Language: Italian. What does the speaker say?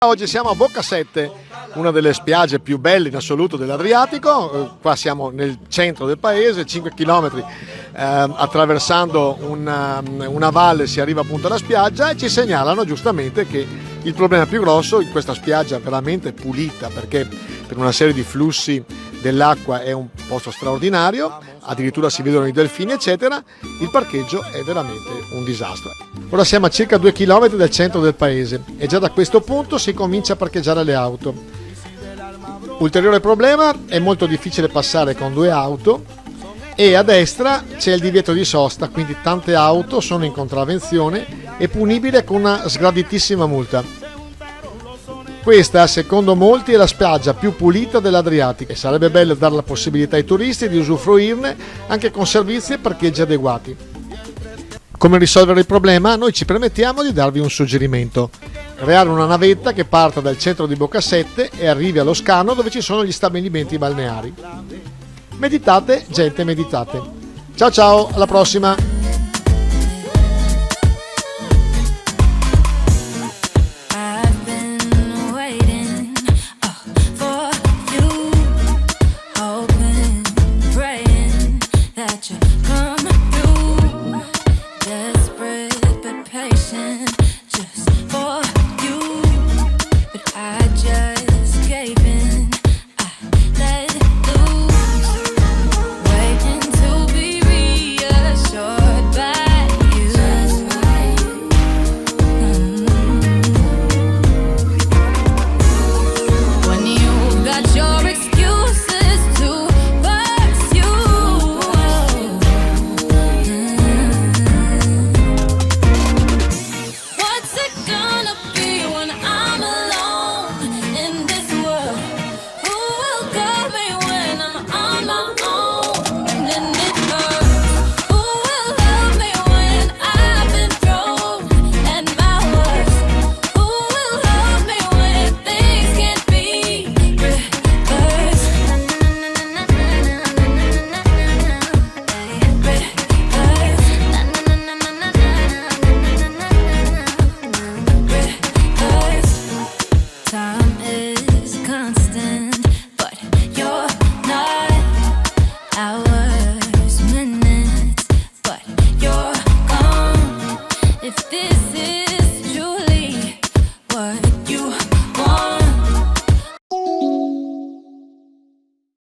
Oggi siamo a Boccasette, una delle spiagge più belle in assoluto dell'Adriatico. Qua siamo nel centro del paese, 5 km attraversando una valle si arriva appunto alla spiaggia, e ci segnalano giustamente che il problema più grosso in questa spiaggia veramente pulita, perché per una serie di flussi dell'acqua è un posto straordinario, addirittura si vedono i delfini eccetera, il parcheggio è veramente un disastro. Ora siamo a circa 2 km dal centro del paese e già da questo punto si comincia a parcheggiare le auto. Ulteriore problema, è molto difficile passare con due auto e a destra c'è il divieto di sosta, quindi tante auto sono in contravvenzione e punibile con una sgraditissima multa. Questa, secondo molti, è la spiaggia più pulita dell'Adriatico e sarebbe bello dare la possibilità ai turisti di usufruirne anche con servizi e parcheggi adeguati. Come risolvere il problema? Noi ci permettiamo di darvi un suggerimento: creare una navetta che parta dal centro di Boccasette e arrivi allo Scano, dove ci sono gli stabilimenti balneari. Meditate, gente, meditate. Ciao ciao, alla prossima! Just for you, but I just